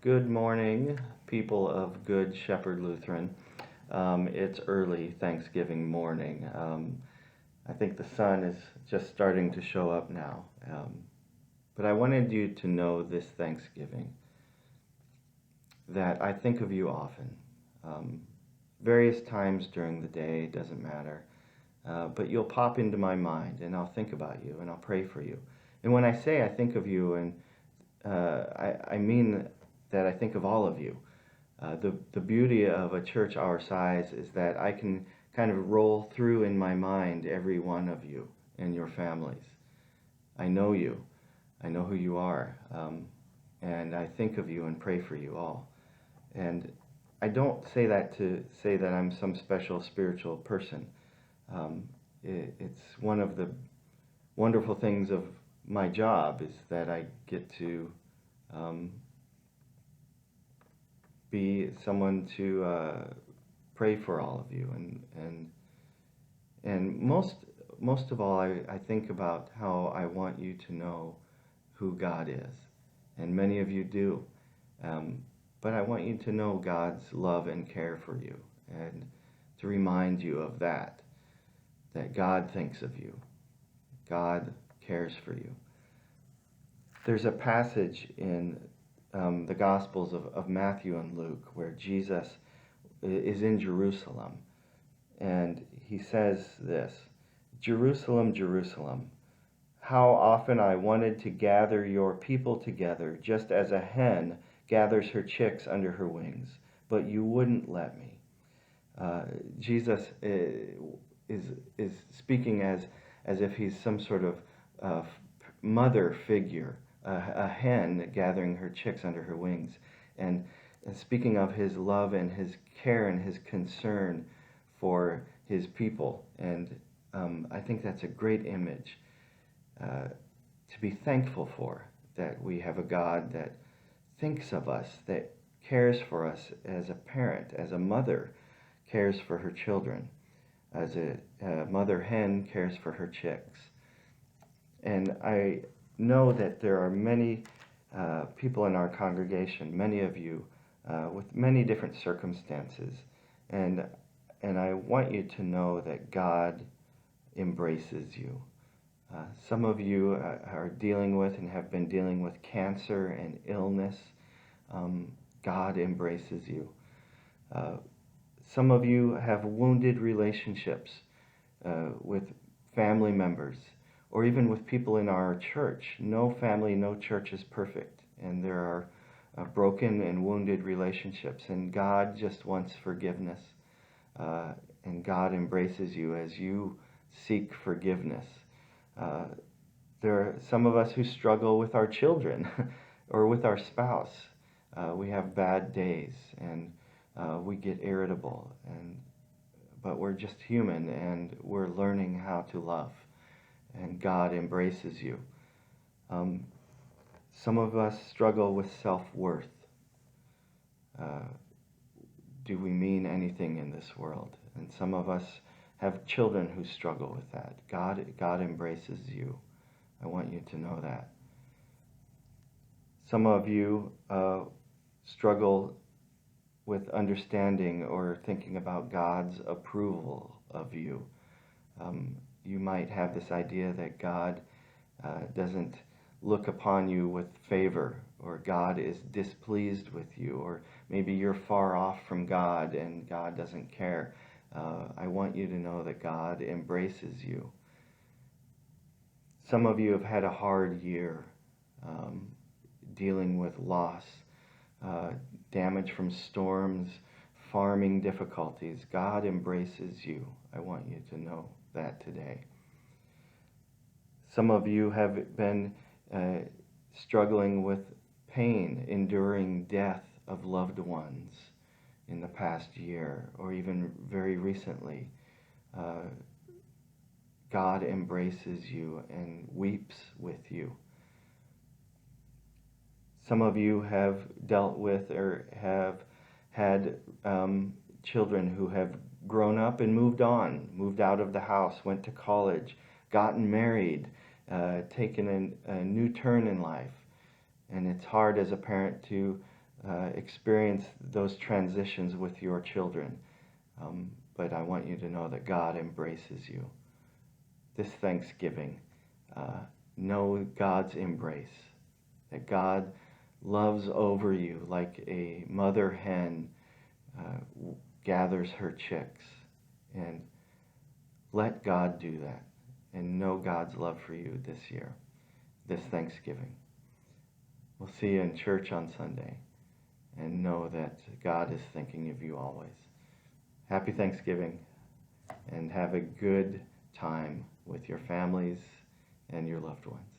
Good morning, people of Good Shepherd Lutheran. It's early Thanksgiving morning. I think the sun is just starting to show up now. But I wanted you to know this Thanksgiving that I think of you often. Um, Various times during the day, doesn't matter. But you'll pop into my mind and I'll think about you and I'll pray for you. And when I say I think of you, and I mean that I think of all of you. The beauty of a church our size is that I can kind of roll through in my mind every one of you and your families. I know you. I know who you are. And I think of you and pray for you all. And I don't say that to say that I'm some special spiritual person. It's one of the wonderful things of my job is that I get to um, be someone to pray for all of you, and most of all, I think about how I want you to know who God is, and many of you do, but I want you to know God's love and care for you, and to remind you of that God thinks of you, God cares for you. There's a passage in the Gospels of Matthew and Luke where Jesus is in Jerusalem, and he says this: Jerusalem, Jerusalem, how often I wanted to gather your people together just as a hen gathers her chicks under her wings, but you wouldn't let me. Jesus is speaking as if he's some sort of mother figure, a hen gathering her chicks under her wings, and speaking of his love and his care and his concern for his people. And I think that's a great image to be thankful for, that we have a God that thinks of us, that cares for us as a parent, as a mother cares for her children, as a mother hen cares for her chicks. And I know that there are many people in our congregation, many of you, with many different circumstances. And, and I want you to know that God embraces you. Some of you are dealing with and have been dealing with cancer and illness. God embraces you. Some of you have wounded relationships with family members or even with people in our church. No family, no church is perfect, and there are broken and wounded relationships, and God just wants forgiveness, and God embraces you as you seek forgiveness. There are some of us who struggle with our children or with our spouse. We have bad days, and we get irritable, but we're just human, and we're learning how to love, and God embraces you. Some of us struggle with self-worth. Do we mean anything in this world? And some of us have children who struggle with that. God embraces you. I want you to know that. Some of you struggle with understanding or thinking about God's approval of you. You might have this idea that God doesn't look upon you with favor, or God is displeased with you, or maybe you're far off from God and God doesn't care. I want you to know that God embraces you. Some of you have had a hard year dealing with loss, damage from storms, farming difficulties. God embraces you. I want you to know that today. Some of you have been struggling with pain, enduring death of loved ones in the past year, or even very recently. God embraces you and weeps with you. Some of you have dealt with or have had children who have grown up and moved on, moved out of the house, went to college, gotten married, taken a new turn in life. And it's hard as a parent to experience those transitions with your children. But I want you to know that God embraces you. This Thanksgiving, know God's embrace, that God loves over you like a mother hen gathers her chicks. And let God do that and know God's love for you this year, this Thanksgiving. We'll see you in church on Sunday, and know that God is thinking of you always. Happy Thanksgiving, and have a good time with your families and your loved ones.